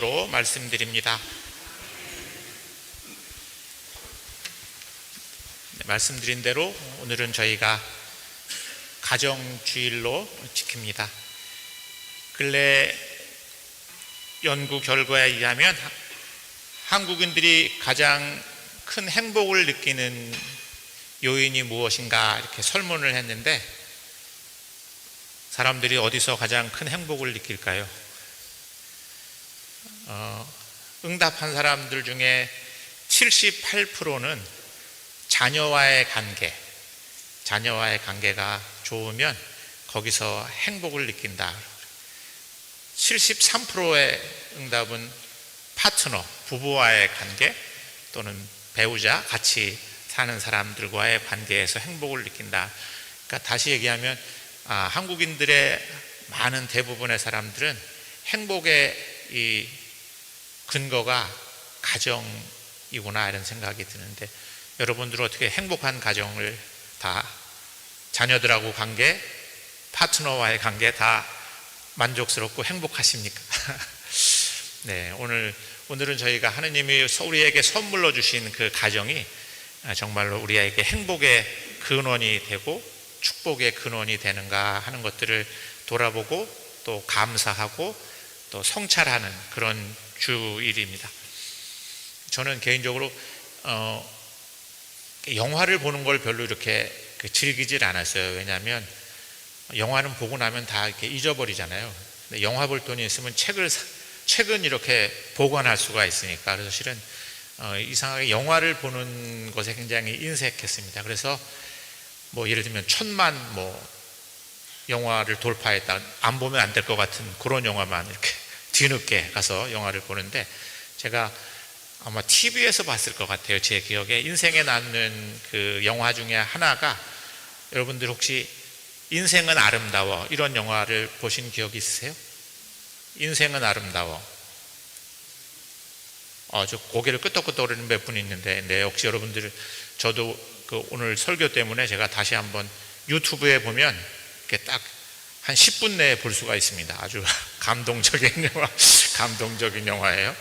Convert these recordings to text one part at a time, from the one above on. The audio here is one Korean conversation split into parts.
로 말씀드립니다. 말씀드린 대로 오늘은 저희가 가정주일로 지킵니다. 근래 연구 결과에 의하면 한국인들이 가장 큰 행복을 느끼는 요인이 무엇인가 이렇게 설문을 했는데, 사람들이 어디서 가장 큰 행복을 느낄까요? 응답한 사람들 중에 78%는 자녀와의 관계가 좋으면 거기서 행복을 느낀다. 73%의 응답은 파트너, 부부와의 관계 또는 배우자, 같이 사는 사람들과의 관계에서 행복을 느낀다. 그러니까 다시 얘기하면 한국인들의 많은 대부분의 사람들은 행복의 이 근거가 가정이구나 이런 생각이 드는데, 여러분들은 어떻게 행복한 가정을 다, 자녀들하고 관계, 파트너와의 관계 다 만족스럽고 행복하십니까? 네, 오늘은 저희가 하느님이 우리에게 선물로 주신 그 가정이 정말로 우리에게 행복의 근원이 되고 축복의 근원이 되는가 하는 것들을 돌아보고 또 감사하고 또 성찰하는 그런 주일입니다. 저는 개인적으로 영화를 보는 걸 별로 이렇게 즐기질 않았어요. 왜냐하면 영화는 보고 나면 다 이렇게 잊어버리잖아요. 근데 영화 볼 돈이 있으면 책은 이렇게 보관할 수가 있으니까. 그래서 실은 이상하게 영화를 보는 것에 굉장히 인색했습니다. 그래서 예를 들면 1000만 영화를 돌파했다, 안 보면 안 될 것 같은 그런 영화만 이렇게 뒤늦게 가서 영화를 보는데, 제가 아마 TV에서 봤을 것 같아요. 제 기억에 인생에 남는 그 영화 중에 하나가, 여러분들 혹시 인생은 아름다워 이런 영화를 보신 기억이 있으세요? 인생은 아름다워. 저 고개를 끄덕끄덕거리는 몇 분 있는데, 네, 혹시 여러분들, 저도 오늘 설교 때문에 제가 다시 한번 유튜브에 보면 이렇게 딱 한 10분 내에 볼 수가 있습니다. 아주 감동적인 영화예요.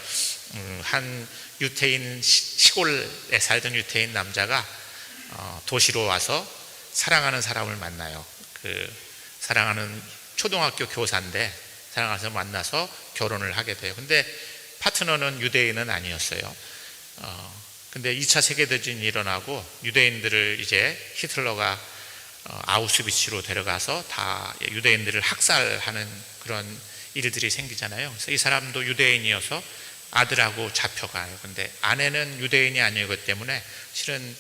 한 유태인, 시골에 살던 유태인 남자가 도시로 와서 사랑하는 사람을 만나요. 사랑하는 초등학교 교사인데 사랑해서 만나서 결혼을 하게 돼요. 근데 파트너는 유대인은 아니었어요. 근데 2차 세계대전이 일어나고 유대인들을 이제 히틀러가 아우슈비츠로 데려가서 다 유대인들을 학살하는 그런 일들이 생기잖아요. 그래서 이 사람도 유대인이어서 아들하고 잡혀가요. 근데 아내는 유대인이 아니었기 때문에 실은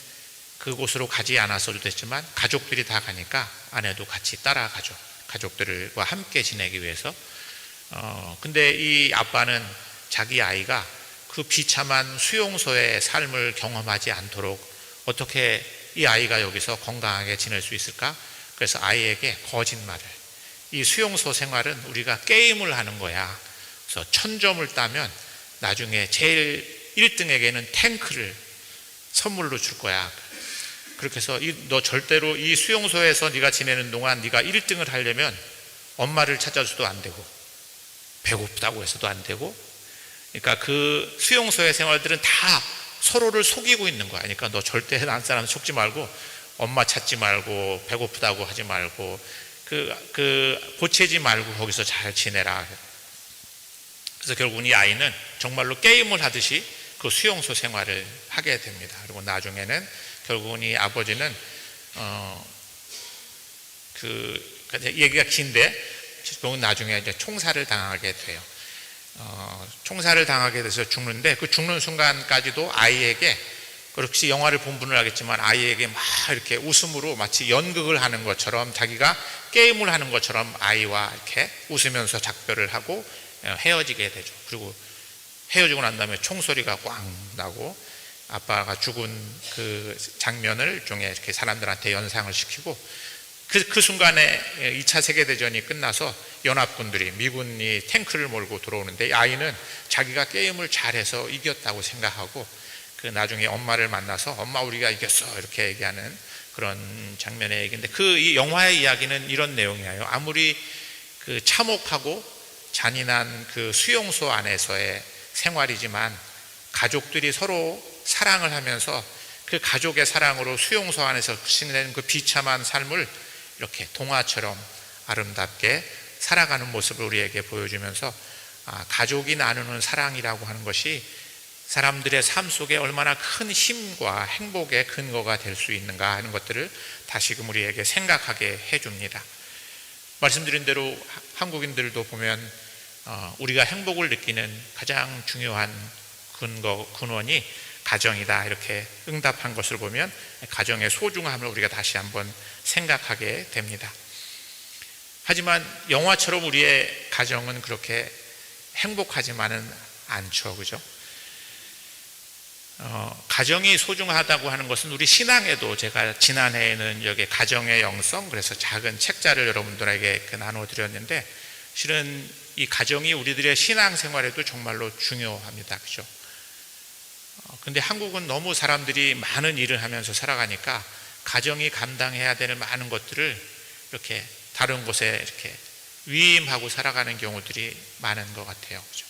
그곳으로 가지 않았어도 됐지만 가족들이 다 가니까 아내도 같이 따라가죠. 가족들과 함께 지내기 위해서. 근데 이 아빠는 자기 아이가 그 비참한 수용소의 삶을 경험하지 않도록 어떻게 이 아이가 여기서 건강하게 지낼 수 있을까? 그래서 아이에게 거짓말을, 이 수용소 생활은 우리가 게임을 하는 거야. 그래서 1000점을 따면 나중에 제일 1등에게는 탱크를 선물로 줄 거야. 그렇게 해서 너 절대로 이 수용소에서 네가 지내는 동안 네가 1등을 하려면 엄마를 찾아줘도 안 되고 배고프다고 해서도 안 되고, 그러니까 그 수용소의 생활들은 다 서로를 속이고 있는 거야. 그러니까 너 절대 난 사람 속지 말고, 엄마 찾지 말고, 배고프다고 하지 말고, 보채지 말고 거기서 잘 지내라. 그래서 결국은 이 아이는 정말로 게임을 하듯이 그 수용소 생활을 하게 됩니다. 그리고 나중에는 결국은 이 아버지는 얘기가 긴데 결국은 나중에 이제 총살을 당하게 돼요. 총살을 당하게 돼서 죽는데, 그 죽는 순간까지도 아이에게, 그렇지 영화를 본 분을 알겠지만 아이에게 막 이렇게 웃음으로 마치 연극을 하는 것처럼, 자기가 게임을 하는 것처럼 아이와 이렇게 웃으면서 작별을 하고 헤어지게 되죠. 그리고 헤어지고 난 다음에 총소리가 꽝 나고 아빠가 죽은 그 장면을 중에 이렇게 사람들한테 연상을 시키고, 그 순간에 2차 세계대전이 끝나서 연합군들이, 미군이 탱크를 몰고 들어오는데, 아이는 자기가 게임을 잘해서 이겼다고 생각하고 나중에 엄마를 만나서 엄마 우리가 이겼어 이렇게 얘기하는 그런 장면의 얘기인데, 이 영화의 이야기는 이런 내용이에요. 아무리 참혹하고 잔인한 그 수용소 안에서의 생활이지만 가족들이 서로 사랑을 하면서 그 가족의 사랑으로 수용소 안에서 지내는 그 비참한 삶을 이렇게 동화처럼 아름답게 살아가는 모습을 우리에게 보여주면서 가족이 나누는 사랑이라고 하는 것이 사람들의 삶 속에 얼마나 큰 힘과 행복의 근거가 될 수 있는가 하는 것들을 다시금 우리에게 생각하게 해줍니다. 말씀드린 대로 한국인들도 보면 우리가 행복을 느끼는 가장 중요한 근원이 가정이다 이렇게 응답한 것을 보면 가정의 소중함을 우리가 다시 한번 생각하게 됩니다. 하지만 영화처럼 우리의 가정은 그렇게 행복하지만은 않죠, 그죠? 가정이 소중하다고 하는 것은 우리 신앙에도 제가 지난해에는 여기 가정의 영성 그래서 작은 책자를 여러분들에게 나눠 드렸는데 실은 이 가정이 우리들의 신앙생활에도 정말로 중요합니다, 그죠? 근데 한국은 너무 사람들이 많은 일을 하면서 살아가니까 가정이 감당해야 되는 많은 것들을 이렇게 다른 곳에 이렇게 위임하고 살아가는 경우들이 많은 것 같아요, 그죠?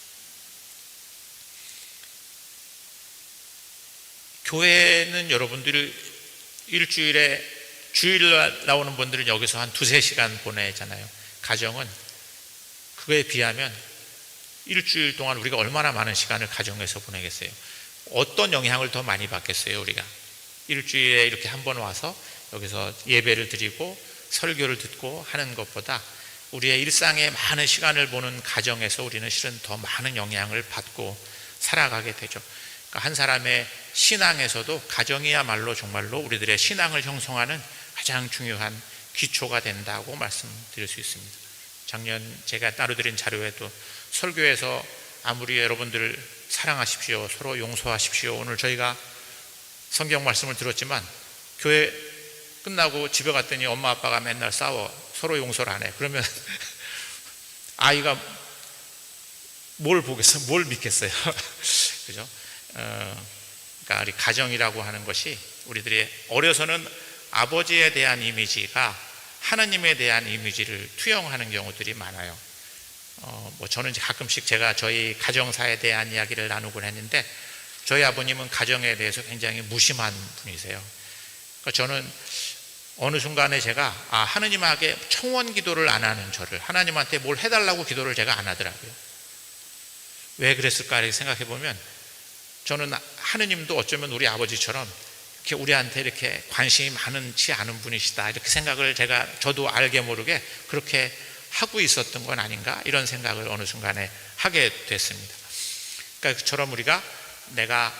교회는 여러분들 일주일에 주일 나오는 분들은 여기서 한 2-3시간 보내잖아요. 가정은 그거에 비하면 일주일 동안 우리가 얼마나 많은 시간을 가정에서 보내겠어요? 어떤 영향을 더 많이 받겠어요? 우리가 일주일에 이렇게 한 번 와서 여기서 예배를 드리고 설교를 듣고 하는 것보다 우리의 일상에 많은 시간을 보는 가정에서 우리는 실은 더 많은 영향을 받고 살아가게 되죠. 그러니까 한 사람의 신앙에서도 가정이야말로 정말로 우리들의 신앙을 형성하는 가장 중요한 기초가 된다고 말씀드릴 수 있습니다. 작년 제가 따로 드린 자료에도 설교에서 아무리 여러분들 사랑하십시오, 서로 용서하십시오, 오늘 저희가 성경 말씀을 들었지만 교회 끝나고 집에 갔더니 엄마 아빠가 맨날 싸워, 서로 용서를 안 해. 그러면 아이가 뭘 보겠어요? 뭘 믿겠어요? 그죠? 그러니까 우리 가정이라고 하는 것이 우리들이 어려서는 아버지에 대한 이미지가 하나님에 대한 이미지를 투영하는 경우들이 많아요. 저는 가끔씩 제가 저희 가정사에 대한 이야기를 나누곤 했는데 저희 아버님은 가정에 대해서 굉장히 무심한 분이세요. 그러니까 저는 어느 순간에 제가 하나님에게 청원 기도를 안 하는 저를 하나님한테 뭘 해달라고 기도를 제가 안 하더라고요. 왜 그랬을까 이렇게 생각해 보면 저는 하느님도 어쩌면 우리 아버지처럼 이렇게 우리한테 이렇게 관심이 많지 않은 분이시다 이렇게 생각을 저도 알게 모르게 그렇게 하고 있었던 건 아닌가 이런 생각을 어느 순간에 하게 됐습니다. 그러니까 그처럼 우리가 내가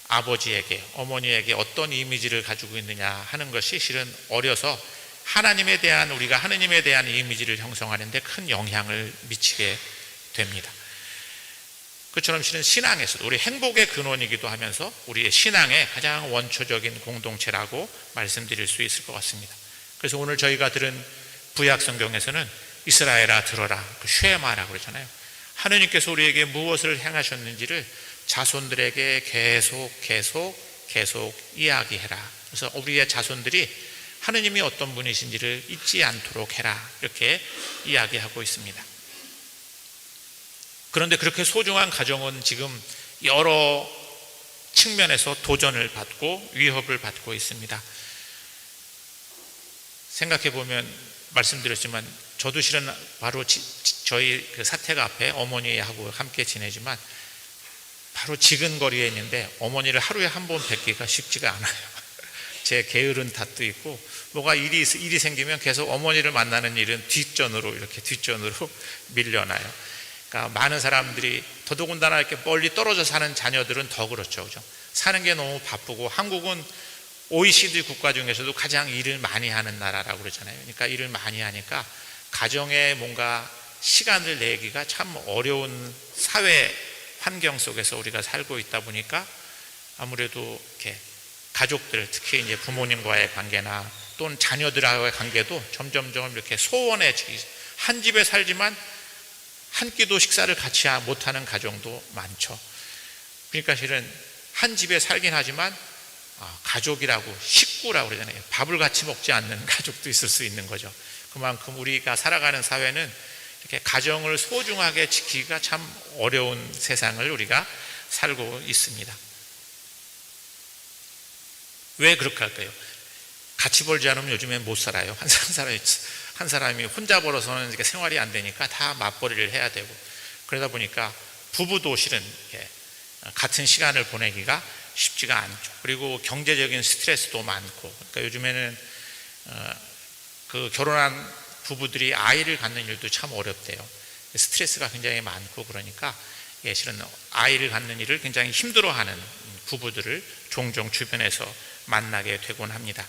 아버지에게 어머니에게 어떤 이미지를 가지고 있느냐 하는 것이 실은 어려서 우리가 하느님에 대한 이미지를 형성하는 데 큰 영향을 미치게 됩니다. 그처럼 실은 신앙에서도 우리 행복의 근원이기도 하면서 우리의 신앙의 가장 원초적인 공동체라고 말씀드릴 수 있을 것 같습니다. 그래서 오늘 저희가 들은 구약 성경에서는 이스라엘아 들어라, 그 쉐마라고 그러잖아요. 하느님께서 우리에게 무엇을 행하셨는지를 자손들에게 계속 이야기해라. 그래서 우리의 자손들이 하느님이 어떤 분이신지를 잊지 않도록 해라 이렇게 이야기하고 있습니다. 그런데 그렇게 소중한 가정은 지금 여러 측면에서 도전을 받고 위협을 받고 있습니다. 생각해 보면 말씀드렸지만 저도 실은 바로 저희 그 사택 앞에 어머니하고 함께 지내지만 바로 지근거리에 있는데 어머니를 하루에 한 번 뵙기가 쉽지가 않아요. 제 게으른 탓도 있고 뭐가 일이 생기면 계속 어머니를 만나는 일은 뒷전으로 밀려나요. 그러니까 많은 사람들이 더더군다나 이렇게 멀리 떨어져 사는 자녀들은 더 그렇죠, 그죠? 사는 게 너무 바쁘고 한국은 OECD 국가 중에서도 가장 일을 많이 하는 나라라고 그러잖아요. 그러니까 일을 많이 하니까 가정에 뭔가 시간을 내기가 참 어려운 사회 환경 속에서 우리가 살고 있다 보니까 아무래도 이렇게 가족들, 특히 이제 부모님과의 관계나 또는 자녀들과의 관계도 점점점 이렇게 소원해지기, 한 집에 살지만 한 끼도 식사를 같이 못하는 가정도 많죠. 그러니까 실은 한 집에 살긴 하지만 가족이라고, 식구라고 그러잖아요. 밥을 같이 먹지 않는 가족도 있을 수 있는 거죠. 그만큼 우리가 살아가는 사회는 이렇게 가정을 소중하게 지키기가 참 어려운 세상을 우리가 살고 있습니다. 왜 그렇게 할까요? 같이 벌지 않으면 요즘엔 못 살아요. 한 사람이 혼자 벌어서는 이렇게 생활이 안 되니까 다 맞벌이를 해야 되고, 그러다 보니까 부부도 실은 같은 시간을 보내기가 쉽지가 않죠. 그리고 경제적인 스트레스도 많고, 그러니까 요즘에는 그 결혼한 부부들이 아이를 갖는 일도 참 어렵대요. 스트레스가 굉장히 많고, 그러니까 실은 아이를 갖는 일을 굉장히 힘들어하는 부부들을 종종 주변에서 만나게 되곤 합니다.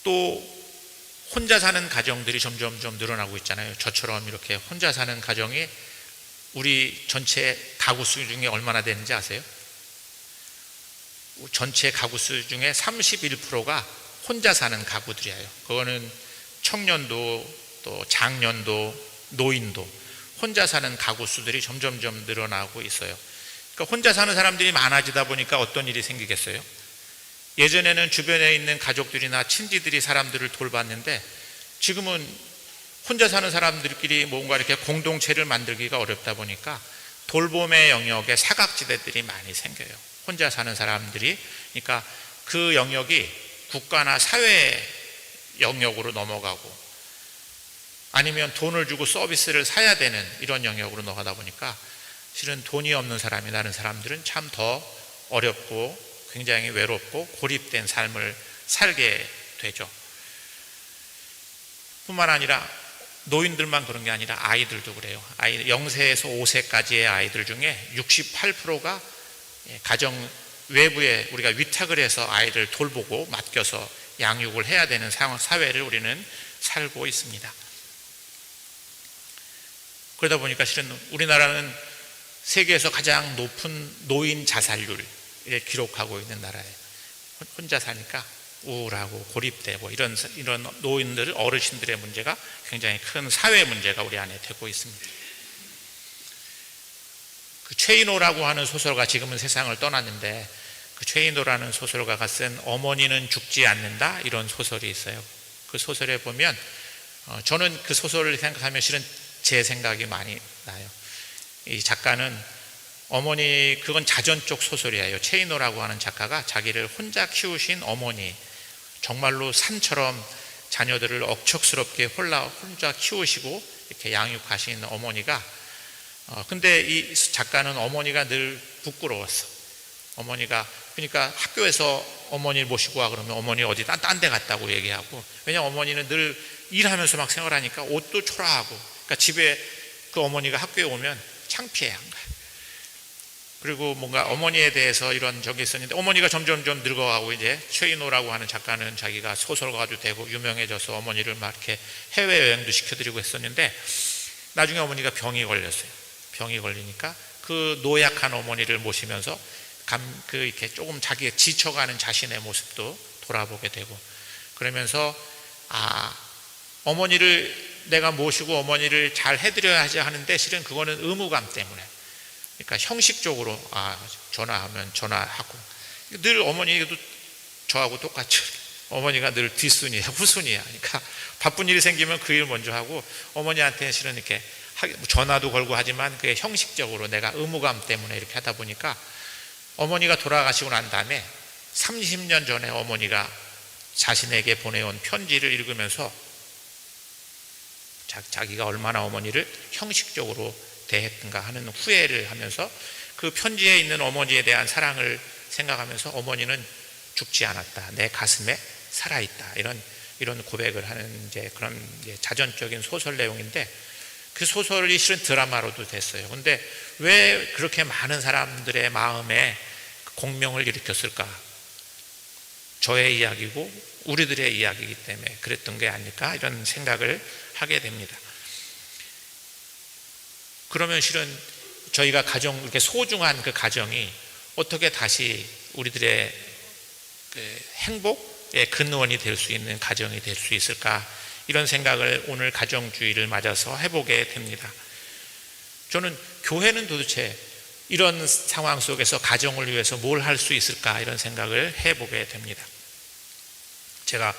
또 혼자 사는 가정들이 점점 늘어나고 있잖아요. 저처럼 이렇게 혼자 사는 가정이 우리 전체 가구 수 중에 얼마나 되는지 아세요? 전체 가구 수 중에 31%가 혼자 사는 가구들이에요. 그거는 청년도 또 장년도 노인도 혼자 사는 가구 수들이 점점 늘어나고 있어요. 그러니까 혼자 사는 사람들이 많아지다 보니까 어떤 일이 생기겠어요? 예전에는 주변에 있는 가족들이나 친지들이 사람들을 돌봤는데, 지금은 혼자 사는 사람들끼리 뭔가 이렇게 공동체를 만들기가 어렵다 보니까 돌봄의 영역에 사각지대들이 많이 생겨요. 혼자 사는 사람들이. 그러니까 그 영역이 국가나 사회 영역으로 넘어가고, 아니면 돈을 주고 서비스를 사야 되는 이런 영역으로 넘어가다 보니까 실은 돈이 없는 사람이나 다른 사람들은 참 더 어렵고 굉장히 외롭고 고립된 삶을 살게 되죠. 뿐만 아니라 노인들만 그런 게 아니라 아이들도 그래요. 0세에서 5세까지의 아이들 중에 68%가 가정 외부에 우리가 위탁을 해서 아이를 돌보고 맡겨서 양육을 해야 되는 사회를 우리는 살고 있습니다. 그러다 보니까 실은 우리나라는 세계에서 가장 높은 노인 자살률을 기록하고 있는 나라예요. 혼자 사니까 우울하고 고립되고 이런 노인들, 어르신들의 문제가 굉장히 큰 사회 문제가 우리 안에 되고 있습니다. 그 최인호라고 하는 소설가, 지금은 세상을 떠났는데, 그 최인호라는 소설가가 쓴 어머니는 죽지 않는다, 이런 소설이 있어요. 그 소설에 보면 저는 그 소설을 생각하면 실은 제 생각이 많이 나요. 이 작가는 어머니, 그건 자전적 소설이에요. 최인호라고 하는 작가가 자기를 혼자 키우신 어머니, 정말로 산처럼 자녀들을 억척스럽게 혼자 키우시고 이렇게 양육하신 어머니가, 근데 이 작가는 어머니가 늘 부끄러웠어. 어머니가, 그러니까 학교에서 어머니를 모시고 와 그러면 어머니 어디 딴 데 갔다고 얘기하고, 왜냐면 어머니는 늘 일하면서 막 생활하니까 옷도 초라하고, 그러니까 집에 그 어머니가 학교에 오면 창피해 한 거야. 그리고 뭔가 어머니에 대해서 이런 적이 있었는데, 어머니가 점점 늙어가고, 이제 최인호라고 하는 작가는 자기가 소설가도 되고 유명해져서 어머니를 막 이렇게 해외여행도 시켜드리고 했었는데, 나중에 어머니가 병이 걸렸어요. 병이 걸리니까 그 노약한 어머니를 모시면서 이렇게 조금 자기가 지쳐가는 자신의 모습도 돌아보게 되고, 그러면서 어머니를 내가 모시고 어머니를 잘 해드려야지 하는데 실은 그거는 의무감 때문에, 그러니까 형식적으로 전화하면 전화하고, 늘 어머니도 저하고 똑같죠. 어머니가 늘 뒷순이야, 후순이야. 그러니까 바쁜 일이 생기면 그 일 먼저 하고, 어머니한테는 실은 이렇게 전화도 걸고 하지만 그게 형식적으로 내가 의무감 때문에 이렇게 하다 보니까, 어머니가 돌아가시고 난 다음에 30년 전에 어머니가 자신에게 보내온 편지를 읽으면서 자기가 얼마나 어머니를 형식적으로 대했던가 하는 후회를 하면서, 그 편지에 있는 어머니에 대한 사랑을 생각하면서 어머니는 죽지 않았다, 내 가슴에 살아있다, 이런 고백을 하는 이제 그런 자전적인 소설 내용인데, 그 소설이 실은 드라마로도 됐어요. 근데 왜 그렇게 많은 사람들의 마음에 공명을 일으켰을까? 저의 이야기고 우리들의 이야기이기 때문에 그랬던 게 아닐까, 이런 생각을 하게 됩니다. 그러면 실은 저희가 가정, 이렇게 소중한 그 가정이 어떻게 다시 우리들의 그 행복의 근원이 될 수 있는 가정이 될 수 있을까, 이런 생각을 오늘 가정주의를 맞아서 해보게 됩니다. 저는 교회는 도대체 이런 상황 속에서 가정을 위해서 뭘 할 수 있을까, 이런 생각을 해보게 됩니다. 제가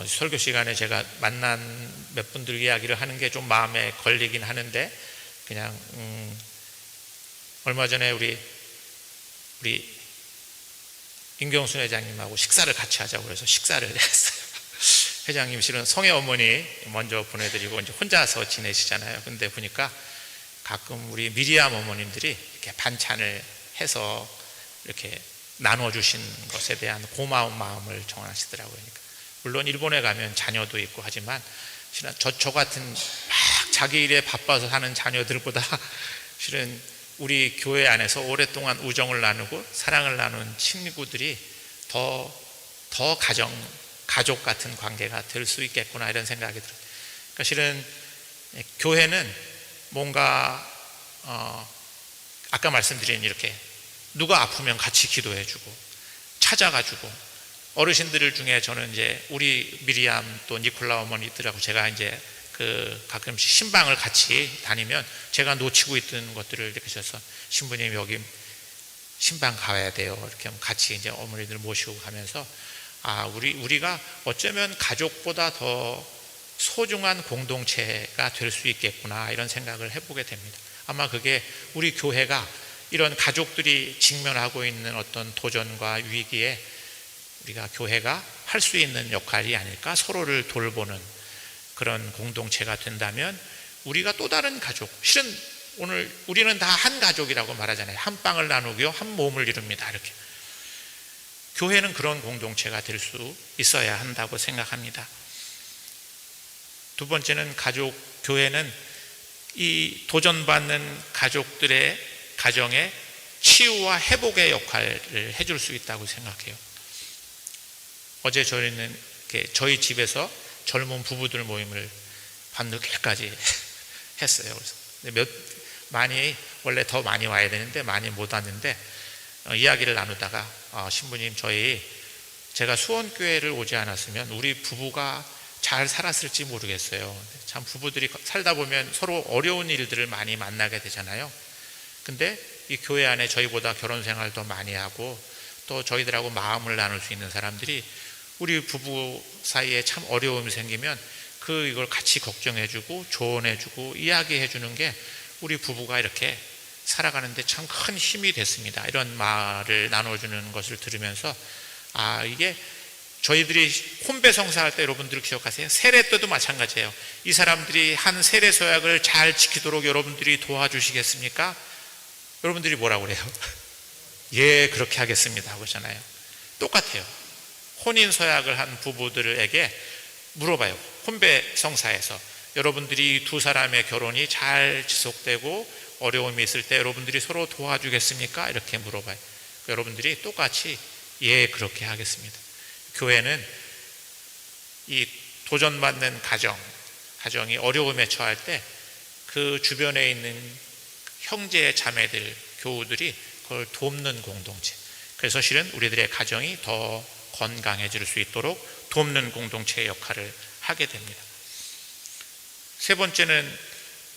설교 시간에 제가 만난 몇 분들 이야기를 하는 게 좀 마음에 걸리긴 하는데, 그냥 얼마 전에 우리 임경순 회장님하고 식사를 같이 하자고 해서 식사를 했어요. 회장님 실은 성애 어머니 먼저 보내드리고 이제 혼자서 지내시잖아요. 근데 보니까 가끔 우리 미리암 어머님들이 이렇게 반찬을 해서 이렇게 나눠주신 것에 대한 고마운 마음을 전하시더라고요. 그러니까 물론 일본에 가면 자녀도 있고 하지만 실은 저 같은 막 자기 일에 바빠서 사는 자녀들보다 실은 우리 교회 안에서 오랫동안 우정을 나누고 사랑을 나눈 친구들이 더 가족 같은 관계가 될 수 있겠구나, 이런 생각이 들어요. 그러니까 실은 교회는 뭔가 아까 말씀드린 이렇게 누가 아프면 같이 기도해주고 찾아가지고, 어르신들 중에 저는 이제 우리 미리암 또 니콜라 어머니들하고 제가 이제 가끔씩 신방을 같이 다니면 제가 놓치고 있던 것들을 이렇게 해서 신부님 여기 신방 가야 돼요, 이렇게 하면 같이 이제 어머니들 모시고 가면서 우리가 어쩌면 가족보다 더 소중한 공동체가 될 수 있겠구나, 이런 생각을 해보게 됩니다. 아마 그게 우리 교회가 이런 가족들이 직면하고 있는 어떤 도전과 위기에 우리가 교회가 할 수 있는 역할이 아닐까, 서로를 돌보는 그런 공동체가 된다면 우리가 또 다른 가족, 실은 오늘 우리는 다 한 가족이라고 말하잖아요. 한 빵을 나누고 한 몸을 이룹니다, 이렇게. 교회는 그런 공동체가 될 수 있어야 한다고 생각합니다. 두 번째는 교회는 이 도전받는 가족들의 가정의 치유와 회복의 역할을 해줄 수 있다고 생각해요. 어제 저희는 저희 집에서 젊은 부부들 모임을 밤늦게까지 했어요. 그래서 원래 더 많이 와야 되는데 많이 못 왔는데, 이야기를 나누다가 신부님, 제가 수원교회를 오지 않았으면 우리 부부가 잘 살았을지 모르겠어요. 참 부부들이 살다 보면 서로 어려운 일들을 많이 만나게 되잖아요. 근데 이 교회 안에 저희보다 결혼 생활도 많이 하고 또 저희들하고 마음을 나눌 수 있는 사람들이 우리 부부 사이에 참 어려움이 생기면 이걸 같이 걱정해주고 조언해주고 이야기해주는 게 우리 부부가 이렇게 살아가는데 참 큰 힘이 됐습니다. 이런 말을 나눠주는 것을 들으면서 이게 저희들이 혼배 성사할 때 여러분들 기억하세요? 세례 때도 마찬가지예요. 이 사람들이 한 세례 서약을 잘 지키도록 여러분들이 도와주시겠습니까? 여러분들이 뭐라고 그래요? 예, 그렇게 하겠습니다 하고 있잖아요. 똑같아요. 혼인 서약을 한 부부들에게 물어봐요. 혼배 성사에서 여러분들이 두 사람의 결혼이 잘 지속되고 어려움이 있을 때 여러분들이 서로 도와주겠습니까? 이렇게 물어봐요. 여러분들이 똑같이 예, 그렇게 하겠습니다. 교회는 이 도전받는 가정이 어려움에 처할 때 그 주변에 있는 형제 자매들, 교우들이 그걸 돕는 공동체. 그래서 실은 우리들의 가정이 더 건강해질 수 있도록 돕는 공동체의 역할을 하게 됩니다. 세 번째는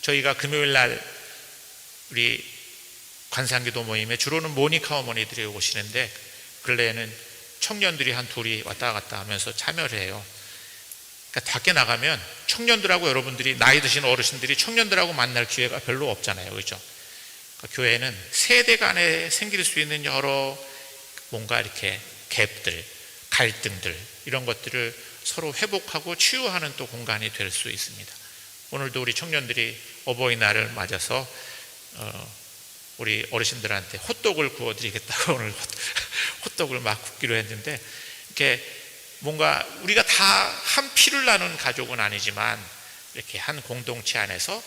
저희가 금요일 날 우리 관상기도 모임에 주로는 모니카 어머니들이 오시는데 근래에는 청년들이 한 둘이 왔다 갔다 하면서 참여를 해요. 그러니까 밖에 나가면 청년들하고 여러분들이 나이 드신 어르신들이 청년들하고 만날 기회가 별로 없잖아요. 그렇죠? 그러니까 교회는 세대 간에 생길 수 있는 여러 뭔가 이렇게 갭들, 갈등들 이런 것들을 서로 회복하고 치유하는 또 공간이 될 수 있습니다. 오늘도 우리 청년들이 어버이날을 맞아서 우리 어르신들한테 호떡을 구워드리겠다고 오늘 호떡을 막 굽기로 했는데, 이렇게 뭔가 우리가 다 한 피를 나눈 가족은 아니지만 이렇게 한 공동체 안에서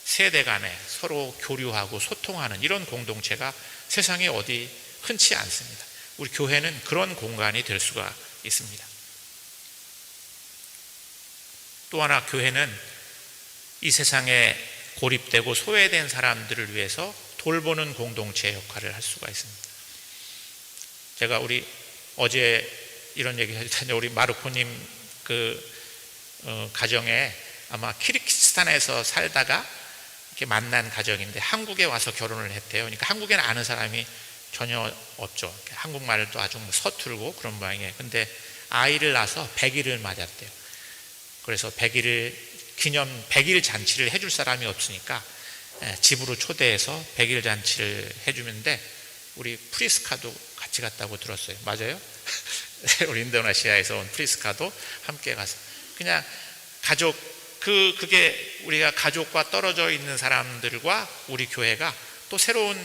세대 간에 서로 교류하고 소통하는 이런 공동체가 세상에 어디 흔치 않습니다. 우리 교회는 그런 공간이 될 수가 있습니다. 또 하나, 교회는 이 세상에 고립되고 소외된 사람들을 위해서 돌보는 공동체의 역할을 할 수가 있습니다. 제가 어제 이런 얘기 했는데 우리 마르코님 가정에 아마 키르기스탄에서 살다가 이렇게 만난 가정인데 한국에 와서 결혼을 했대요. 그러니까 한국에는 아는 사람이 전혀 없죠. 한국말도 아주 서툴고 그런 모양이에요. 근데 아이를 낳아서 100일을 맞았대요. 그래서 100일 기념 100일 잔치를 해줄 사람이 없으니까 집으로 초대해서 100일 잔치를 해주는데 우리 프리스카도 같이 갔다고 들었어요. 맞아요? 우리 인도네시아에서 온 프리스카도 함께 가서 그냥 가족 그게 우리가 가족과 떨어져 있는 사람들과 우리 교회가 또 새로운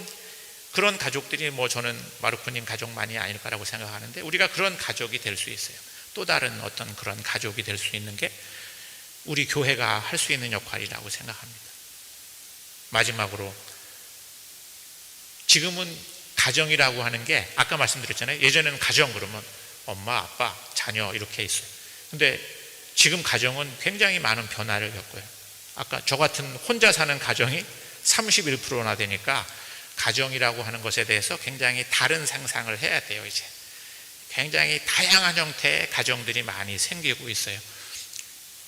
그런 가족들이 뭐 저는 마르코님 가족만이 아닐 거라고 생각하는데 우리가 그런 가족이 될 수 있어요. 또 다른 어떤 그런 가족이 될 수 있는 게 우리 교회가 할 수 있는 역할이라고 생각합니다. 마지막으로 지금은 가정이라고 하는 게 아까 말씀드렸잖아요. 예전에는 가정 그러면 엄마, 아빠, 자녀 이렇게 있어요. 근데 지금 가정은 굉장히 많은 변화를 겪어요. 아까 저 같은 혼자 사는 가정이 31%나 되니까 가정이라고 하는 것에 대해서 굉장히 다른 상상을 해야 돼요. 이제 굉장히 다양한 형태의 가정들이 많이 생기고 있어요.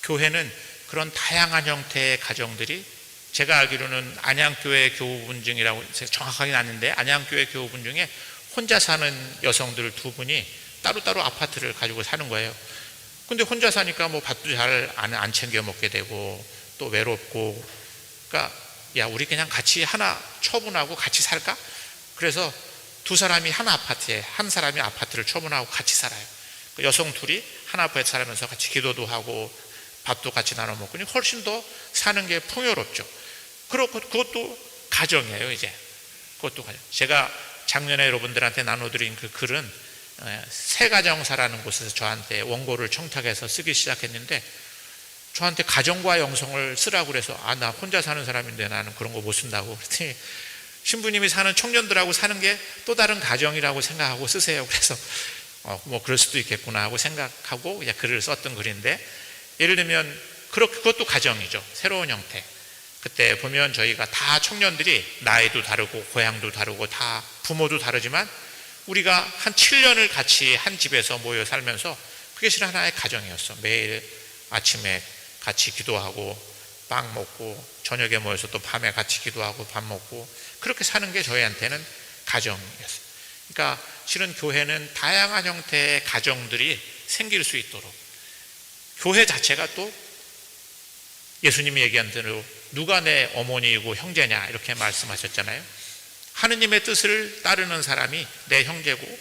교회는 그런 다양한 형태의 가정들이 제가 알기로는 안양교회 교우분 중이라고 정확하게는 아닌데 안양교회 교우분 중에 혼자 사는 여성들 2분이 따로따로 아파트를 가지고 사는 거예요. 근데 혼자 사니까 뭐 밥도 잘 안 챙겨 먹게 되고 또 외롭고 그러니까 야 우리 그냥 같이 하나 처분하고 같이 살까? 그래서 2사람이 한 아파트에 한 사람이 아파트를 처분하고 같이 살아요. 그 여성 2이 한 아파트에 살면서 같이 기도도 하고 밥도 같이 나눠 먹고 훨씬 더 사는 게 풍요롭죠. 그렇고 그것도 가정이에요. 이제 그것도 가정. 제가 작년에 여러분들한테 나눠드린 그 글은 새가정사라는 곳에서 저한테 원고를 청탁해서 쓰기 시작했는데 저한테 가정과 영성을 쓰라고 그래서 나 혼자 사는 사람인데 나는 그런 거 못 쓴다고 그랬더니 신부님이 사는 청년들하고 사는 게 또 다른 가정이라고 생각하고 쓰세요. 그래서 뭐 그럴 수도 있겠구나 하고 생각하고 그냥 글을 썼던 글인데 예를 들면 그것도 가정이죠. 새로운 형태. 그때 보면 저희가 다 청년들이 나이도 다르고 고향도 다르고 다 부모도 다르지만 우리가 한 7년을 같이 한 집에서 모여 살면서 그게 실은 하나의 가정이었어. 매일 아침에 같이 기도하고 빵 먹고 저녁에 모여서 또 밤에 같이 기도하고 밥 먹고 그렇게 사는 게 저희한테는 가정이었어요. 그러니까 실은 교회는 다양한 형태의 가정들이 생길 수 있도록 교회 자체가 또 예수님이 얘기한 대로 누가 내 어머니이고 형제냐 이렇게 말씀하셨잖아요. 하느님의 뜻을 따르는 사람이 내 형제고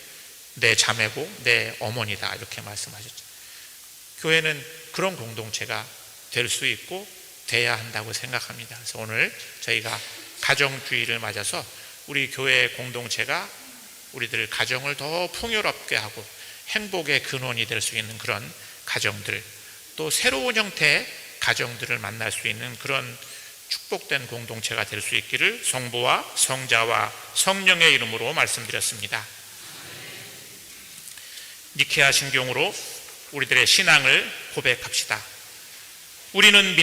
내 자매고 내 어머니다 이렇게 말씀하셨죠. 교회는 그런 공동체가 될 수 있고 돼야 한다고 생각합니다. 그래서 오늘 저희가 가정주의를 맞아서 우리 교회 공동체가 우리들 가정을 더 풍요롭게 하고 행복의 근원이 될 수 있는 그런 가정들 또 새로운 형태의 가정들을 만날 수 있는 그런 축복된 공동체가 될 수 있기를 성부와 성자와 성령의 이름으로 말씀드렸습니다. 니케아 신경으로 우리들의 신앙을 고백합시다. 우리는